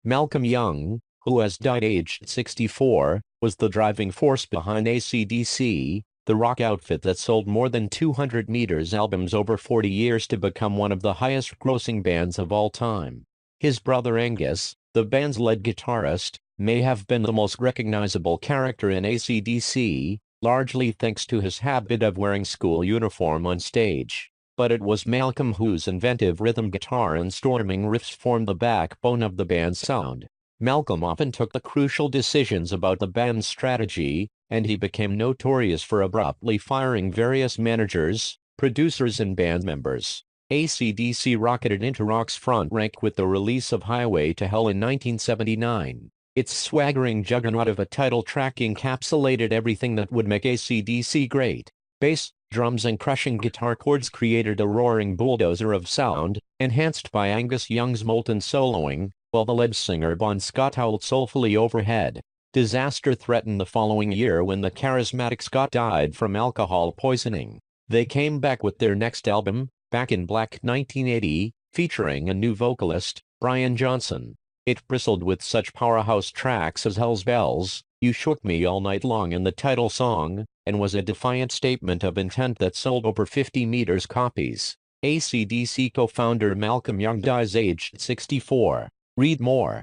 Malcolm Young, who has died aged 64, was the driving force behind AC/DC, the rock outfit that sold more than 200 meters albums over 40 years to become one of the highest-grossing bands of all time. His brother Angus, the band's lead guitarist, may have been the most recognizable character in AC/DC, largely thanks to his habit of wearing school uniform on stage. But it was Malcolm whose inventive rhythm guitar and storming riffs formed the backbone of the band's sound. Malcolm often took the crucial decisions about the band's strategy, and he became notorious for abruptly firing various managers, producers and band members. AC/DC rocketed into rock's front rank with the release of Highway to Hell in 1979. Its swaggering juggernaut of a title track encapsulated everything that would make AC/DC great. Bass, drums and crushing guitar chords created a roaring bulldozer of sound, enhanced by Angus Young's molten soloing, while the lead singer Bon Scott howled soulfully overhead. Disaster threatened the following year when the charismatic Scott died from alcohol poisoning. They came back with their next album, Back in Black 1980, featuring a new vocalist, Brian Johnson. It bristled with such powerhouse tracks as Hell's Bells, You Shook Me All Night Long and the title song, and was a defiant statement of intent that sold over 50 meters copies. AC/DC co-founder Malcolm Young dies aged 64. Read more.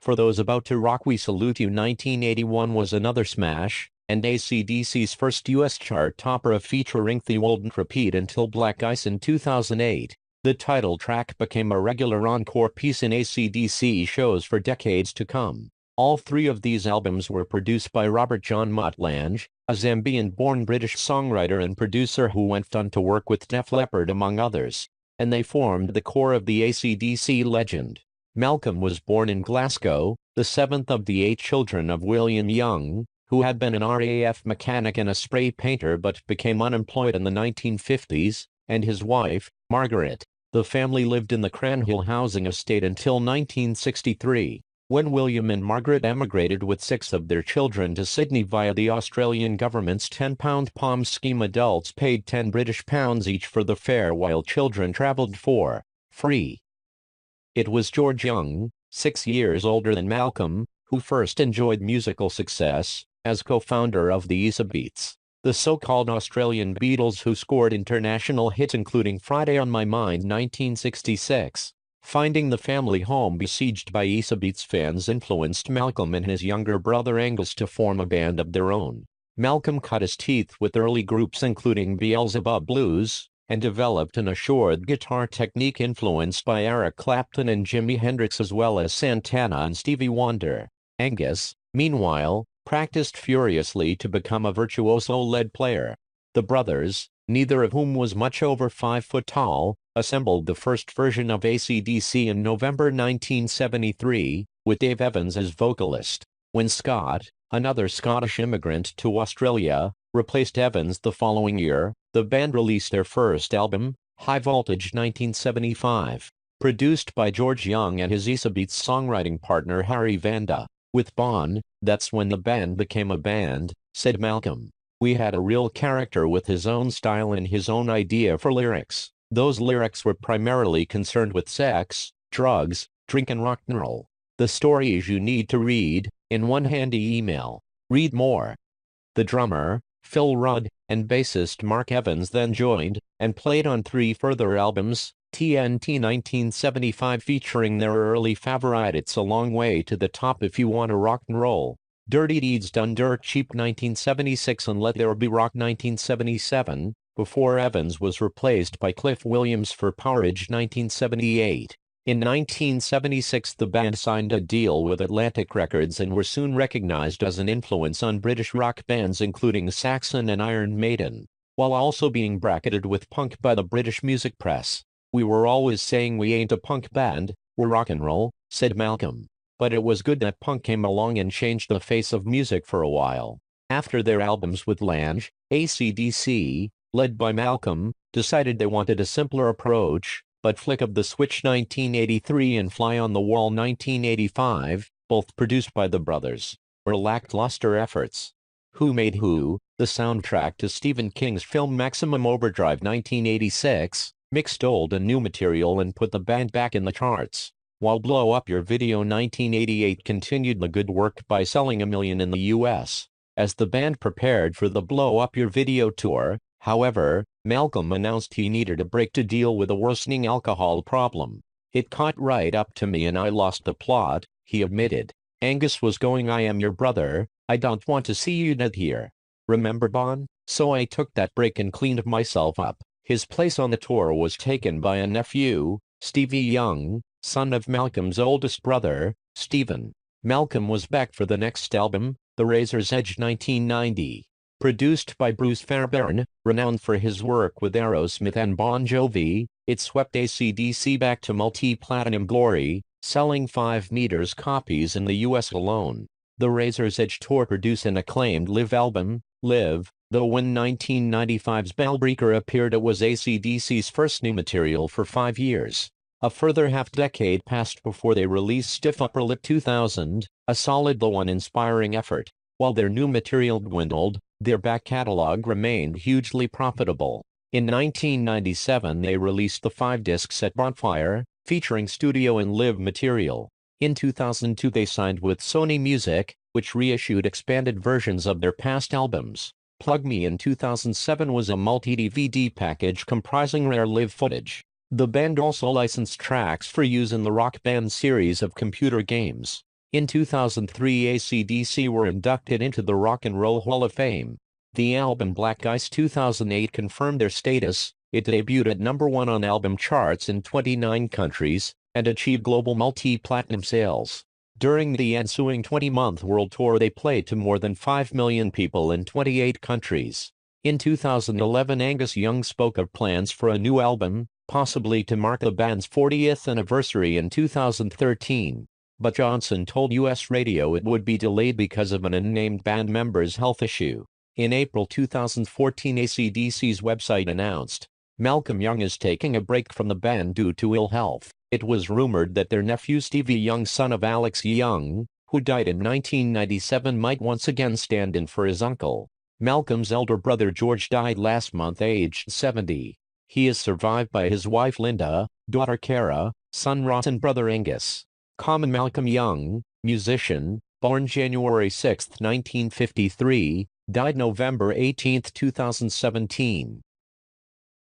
For Those About to Rock We Salute You 1981 was another smash, and AC/DC's first US chart topper featuring the Wouldn't Repeat Until Black Ice in 2008. The title track became a regular encore piece in AC/DC shows for decades to come. All three of these albums were produced by Robert John Mottlange, a Zambian-born British songwriter and producer who went on to work with Def Leppard among others, and they formed the core of the AC/DC legend. Malcolm was born in Glasgow, the seventh of the 8 children of William Young, who had been an RAF mechanic and a spray painter but became unemployed in the 1950s, and his wife, Margaret. The family lived in the Cranhill housing estate until 1963, when William and Margaret emigrated with 6 of their children to Sydney via the Australian government's £10 POM scheme. Adults paid £10 each for the fare while children travelled for free. It was George Young, 6 years older than Malcolm, who first enjoyed musical success, as co-founder of the Beats, the so-called Australian Beatles who scored international hits including Friday on My Mind 1966. Finding the family home besieged by Beats fans influenced Malcolm and his younger brother Angus to form a band of their own. Malcolm cut his teeth with early groups including Beelzebub Blues, and developed an assured guitar technique influenced by Eric Clapton and Jimi Hendrix as well as Santana and Stevie Wonder. Angus, meanwhile, practiced furiously to become a virtuoso lead player. The brothers, neither of whom was much over 5 foot tall, assembled the first version of AC/DC in November 1973, with Dave Evans as vocalist. When Scott, another Scottish immigrant to Australia, replaced Evans the following year, the band released their first album, High Voltage 1975, produced by George Young and his Beats songwriting partner Harry Vanda. With Bon, that's when the band became a band, said Malcolm. We had a real character with his own style and his own idea for lyrics. Those lyrics were primarily concerned with sex, drugs, drink and rock and roll. The stories you need to read, in one handy email. Read more. The drummer, Phil Rudd, and bassist Mark Evans then joined, and played on 3 further albums, TNT 1975 featuring their early favorite It's a Long Way to the Top If You Want to Rock and Roll, Dirty Deeds Done Dirt Cheap 1976 and Let There Be Rock 1977, before Evans was replaced by Cliff Williams for Porridge 1978. In 1976 the band signed a deal with Atlantic Records and were soon recognized as an influence on British rock bands including Saxon and Iron Maiden, while also being bracketed with punk by the British music press. We were always saying we ain't a punk band, we're rock and roll, said Malcolm. But it was good that punk came along and changed the face of music for a while. After their albums with Lange, AC/DC, led by Malcolm, decided they wanted a simpler approach, but Flick of the Switch 1983 and Fly on the Wall 1985, both produced by the brothers, were lackluster efforts. Who Made Who, the soundtrack to Stephen King's film Maximum Overdrive 1986, mixed old and new material and put the band back in the charts. while Blow Up Your Video 1988 continued the good work by selling 1 million in the US. As the band prepared for the Blow Up Your Video tour, however, Malcolm announced he needed a break to deal with a worsening alcohol problem. "It caught right up to me and I lost the plot," he admitted. "Angus was going, 'I am your brother, I don't want to see you dead here. Remember Bon? So I took that break and cleaned myself up." His place on the tour was taken by a nephew, Stevie Young, son of Malcolm's oldest brother, Stephen. Malcolm was back for the next album, The Razor's Edge 1990. Produced by Bruce Fairbairn, renowned for his work with Aerosmith and Bon Jovi, it swept AC/DC back to multi-platinum glory, selling 5 million copies in the US alone. The Razor's Edge tour produced an acclaimed live album, Live, though when 1995's Bellbreaker appeared it was AC/DC's first new material for 5 years. A further half-decade passed before they released Stiff Upper Lip 2000, a solid though uninspiring effort. While their new material dwindled, their back catalog remained hugely profitable. In 1997 they released the 5-disc set Bonfire, featuring studio and live material. In 2002 they signed with Sony Music, which reissued expanded versions of their past albums. Plug Me in 2007 was a multi-DVD package comprising rare live footage. The band also licensed tracks for use in the Rock Band series of computer games. In 2003 AC/DC were inducted into the Rock and Roll Hall of Fame. The album Black Ice 2008 confirmed their status. It debuted at #1 on album charts in 29 countries, and achieved global multi-platinum sales. During the ensuing 20-month world tour they played to more than 5 million people in 28 countries. In 2011 Angus Young spoke of plans for a new album, possibly to mark the band's 40th anniversary in 2013. But Johnson told US Radio it would be delayed because of an unnamed band member's health issue. In April 2014 AC/DC's website announced, Malcolm Young is taking a break from the band due to ill health. It was rumored that their nephew Stevie Young, son of Alex Young, who died in 1997, might once again stand in for his uncle. Malcolm's elder brother George died last month aged 70. He is survived by his wife Linda, daughter Cara, son Ross and brother Angus. Common Malcolm Young, musician, born January 6, 1953, died November 18, 2017.